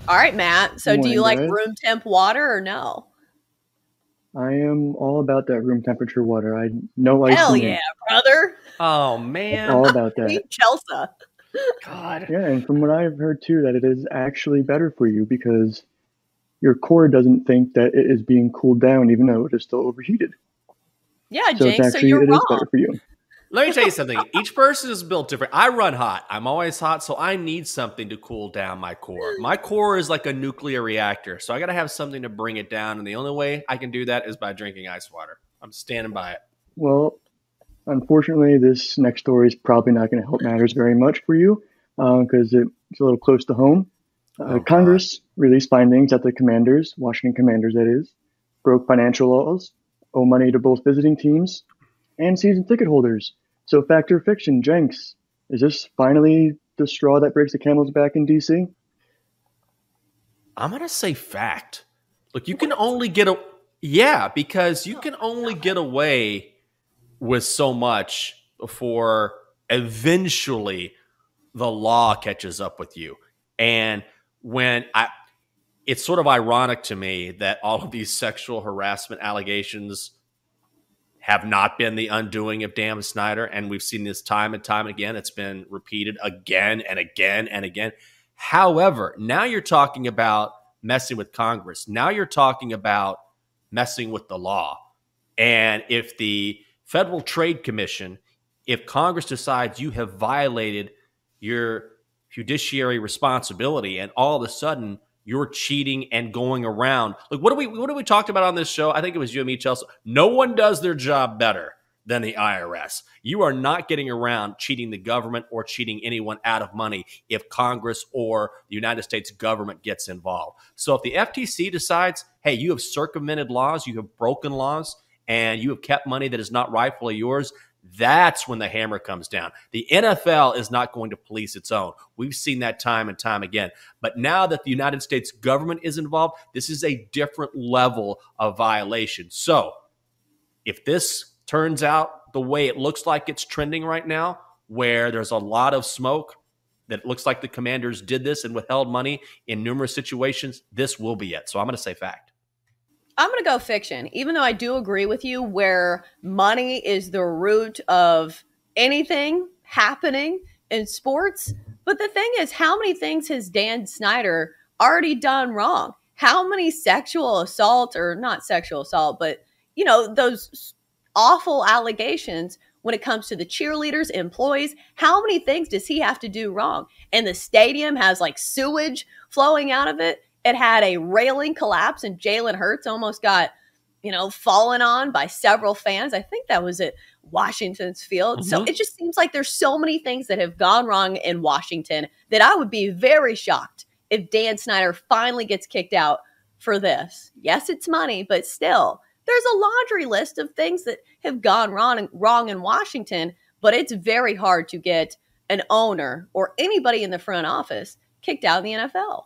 All right, Matt. So do you Morning, like guys. room temp water or no? I am all about that room temperature water. I no Hell icing yeah, in. brother. Oh man, All about that. Team Chelsa. God. Yeah, and from what I've heard too, that it is actually better for you because your core doesn't think that it is being cooled down, even though it is still overheated. Yeah, So it's Jinx, so actually you're it is wrong. better for you. Let me tell you something. Each person is built different. I run hot. I'm always hot, so I need something to cool down my core. My core is like a nuclear reactor, so I got to have something to bring it down, and the only way I can do that is by drinking ice water. I'm standing by it. Well, unfortunately, this next story is probably not going to help matters very much for you because it's a little close to home. Oh God. Congress released findings that the Commanders, Washington Commanders, that is, broke financial laws, owe money to both visiting teams and season ticket holders. So, fact or fiction, Jenks, is this finally the straw that breaks the camel's back in DC? I'm gonna say fact. Look, you can only get a because you can only get away with so much before eventually the law catches up with you. And when I it's sort of ironic to me that all of these sexual harassment allegations have not been the undoing of Dan Snyder. And we've seen this time and time again. It's been repeated again and again and again. However, now you're talking about messing with Congress. Now you're talking about messing with the law. And if the Federal Trade Commission, if Congress decides you have violated your judiciary responsibility and all of a sudden you're cheating and going around. Like what do we talked about on this show? I think it was you and me, Chelsea. No one does their job better than the IRS. You are not getting around cheating the government or cheating anyone out of money if Congress or the United States government gets involved. So if the FTC decides, hey, you have circumvented laws, you have broken laws, and you have kept money that is not rightfully yours, that's when the hammer comes down. The NFL is not going to police its own. We've seen that time and time again. But now that the United States government is involved, this is a different level of violation. So if this turns out the way it looks like it's trending right now, where there's a lot of smoke, that it looks like the Commanders did this and withheld money in numerous situations, this will be it. So I'm going to say fact. I'm going to go fiction, even though I do agree with you where money is the root of anything happening in sports. But the thing is, how many things has Dan Snyder already done wrong? How many sexual assault, or not sexual assault, but, you know, those awful allegations when it comes to the cheerleaders, employees, how many things does he have to do wrong? And the stadium has like sewage flowing out of it. It had a railing collapse and Jalen Hurts almost got, fallen on by several fans. I think that was at Washington's field. So it just seems like there's so many things that have gone wrong in Washington that I would be very shocked if Dan Snyder finally gets kicked out for this. Yes, it's money, but still, there's a laundry list of things that have gone wrong in Washington, but it's very hard to get an owner or anybody in the front office kicked out of the NFL.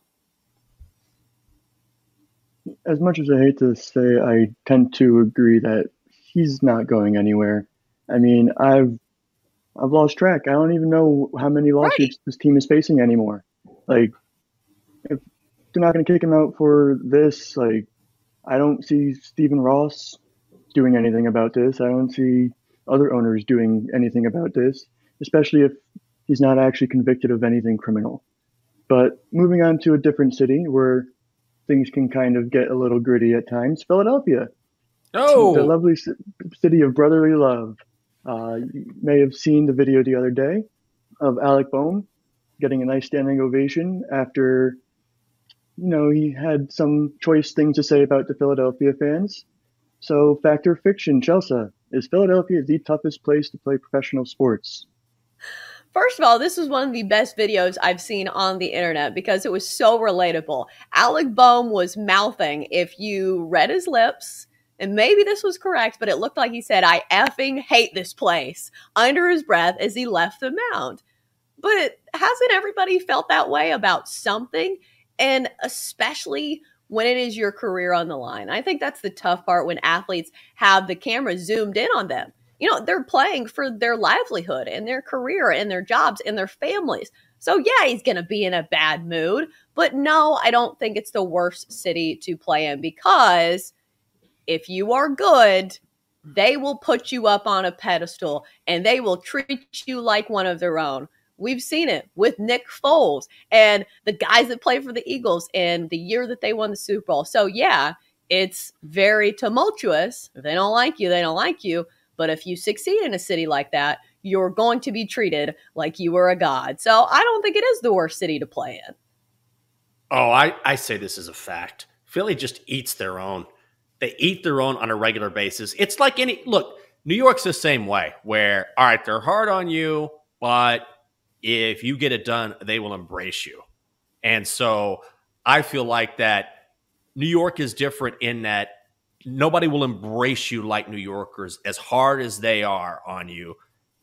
As much as I hate to say, I tend to agree that he's not going anywhere. I mean, I've lost track. I don't even know how many lawsuits this team is facing anymore. Like, if they're not going to kick him out for this, like, I don't see Stephen Ross doing anything about this. I don't see other owners doing anything about this, especially if he's not actually convicted of anything criminal. But moving on to a different city where things can kind of get a little gritty at times, Philadelphia. Oh, The lovely city of brotherly love. You may have seen the video the other day of Alec Boehm getting a nice standing ovation after, he had some choice things to say about the Philadelphia fans. So, fact or fiction, Chelsea, is Philadelphia the toughest place to play professional sports? First of all, this was one of the best videos I've seen on the internet because it was so relatable. Alec Boehm was mouthing, if you read his lips, and maybe this was correct, but it looked like he said, "I effing hate this place," under his breath as he left the mound. But hasn't everybody felt that way about something? And especially when it is your career on the line. I think that's the tough part when athletes have the camera zoomed in on them. They're playing for their livelihood and their career and their jobs and their families. So yeah, he's going to be in a bad mood, But no, I don't think it's the worst city to play in, because if you are good, they will put you up on a pedestal and they will treat you like one of their own. We've seen it with Nick Foles and the guys that play for the Eagles in the year that they won the Super Bowl. So yeah, it's very tumultuous. If they don't like you, they don't like you. But if you succeed in a city like that, you're going to be treated like you were a god. So I don't think it is the worst city to play in. Oh, I say this is a fact. Philly just eats their own. They eat their own on a regular basis. It's like look, New York's the same way, where, all right, they're hard on you, but if you get it done, they will embrace you. And so I feel like that New York is different in that nobody will embrace you like New Yorkers as hard as they are on you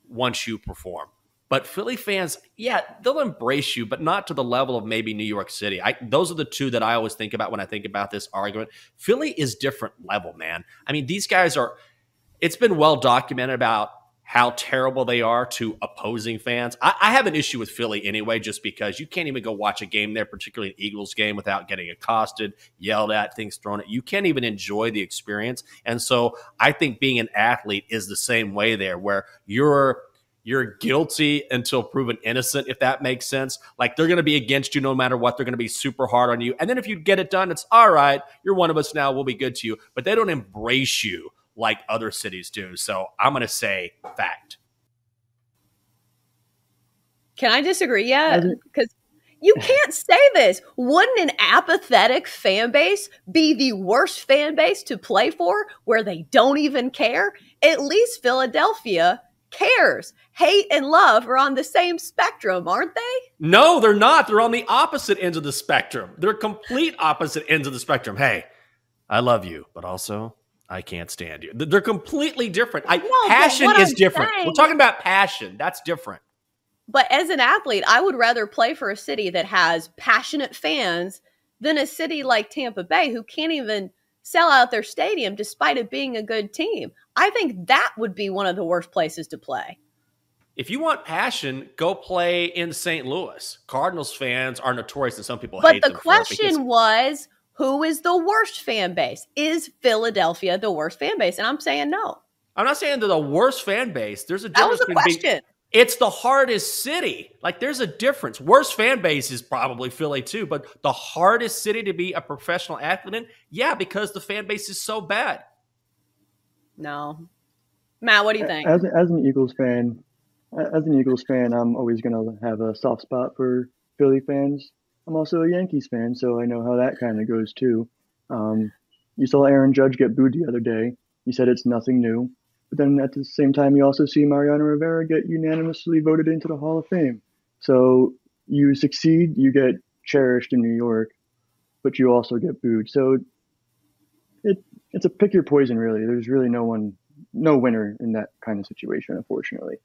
once you perform. But Philly fans, yeah, they'll embrace you, but not to the level of maybe New York City. Those are the two that I always think about when I think about this argument. Philly is different level, man. I mean, these guys are – it's been well documented about how terrible they are to opposing fans. I have an issue with Philly anyway, just because you can't even go watch a game there, particularly an Eagles game, without getting accosted, yelled at, things thrown at you. You can't even enjoy the experience. And so I think being an athlete is the same way there, where you're guilty until proven innocent, if that makes sense. Like, they're going to be against you no matter what. They're going to be super hard on you. And then if you get it done, it's all right. You're one of us now. We'll be good to you. But they don't embrace you like other cities do. So I'm going to say fact. Can I disagree yet? Because you can't say this. Wouldn't an apathetic fan base be the worst fan base to play for, where they don't even care? At least Philadelphia cares. Hate and love are on the same spectrum, aren't they? No, they're not. They're on the opposite ends of the spectrum. They're complete opposite ends of the spectrum. Hey, I love you, but also I can't stand you. They're completely different. Passion is different. We're talking about passion. That's different. But as an athlete, I would rather play for a city that has passionate fans than a city like Tampa Bay, who can't even sell out their stadium despite it being a good team. I think that would be one of the worst places to play. If you want passion, go play in St. Louis. Cardinals fans are notorious, and some people hate them. But the question was, who is the worst fan base? Is Philadelphia the worst fan base? And I'm saying no. I'm not saying they're the worst fan base. There's a difference. That was a question. It's the hardest city. Like, there's a difference. Worst fan base is probably Philly too, but the hardest city to be a professional athlete in, yeah, because the fan base is so bad. No. Matt, what do you think? As an Eagles fan, I'm always going to have a soft spot for Philly fans. I'm also a Yankees fan, so I know how that kind of goes too. You saw Aaron Judge get booed the other day. He said it's nothing new. But then at the same time, you also see Mariano Rivera get unanimously voted into the Hall of Fame. So you succeed, you get cherished in New York, but you also get booed. So it's a pick your poison, really. There's really no winner in that kind of situation, unfortunately.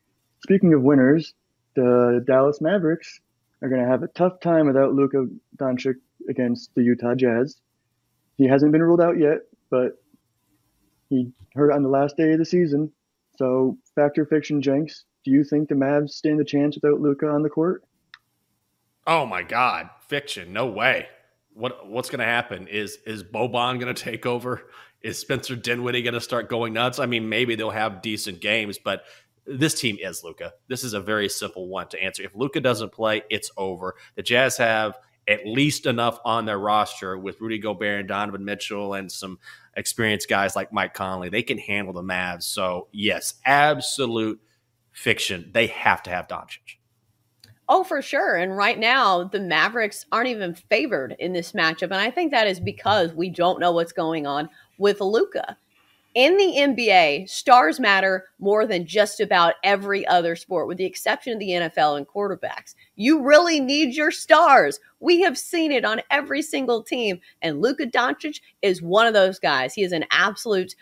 Speaking of winners, the Dallas Mavericks are going to have a tough time without Luka Doncic against the Utah Jazz. He hasn't been ruled out yet, but he hurt on the last day of the season. So, fact or fiction, Jenks, do you think the Mavs stand a chance without Luka on the court? Oh my God, fiction! No way. What's going to happen? Is Boban going to take over? Is Spencer Dinwiddie going to start going nuts? I mean, maybe they'll have decent games, but this team is Luka. This is a very simple one to answer. If Luka doesn't play, it's over. The Jazz have at least enough on their roster with Rudy Gobert and Donovan Mitchell and some experienced guys like Mike Conley. They can handle the Mavs. So, yes, absolute fiction. They have to have Doncic. Oh, for sure. And right now, the Mavericks aren't even favored in this matchup. And I think that is because we don't know what's going on with Luka. In the NBA, stars matter more than just about every other sport, with the exception of the NFL and quarterbacks. You really need your stars. We have seen it on every single team, and Luka Doncic is one of those guys. He is an absolute,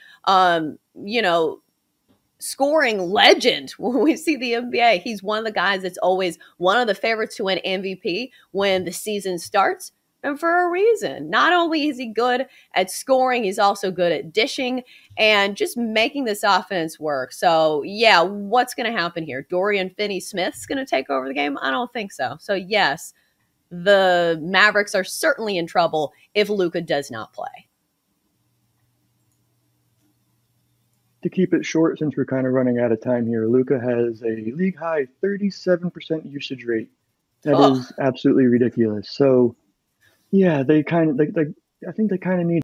scoring legend. When we see the NBA, he's one of the guys that's always one of the favorites to win MVP when the season starts. And for a reason. Not only is he good at scoring, he's also good at dishing and just making this offense work. So, yeah, what's going to happen here? Dorian Finney-Smith's going to take over the game? I don't think so. So, yes, the Mavericks are certainly in trouble if Luka does not play. To keep it short, since we're kind of running out of time here, Luca has a league high 37% usage rate. That is absolutely ridiculous. So, yeah, I think they kind of need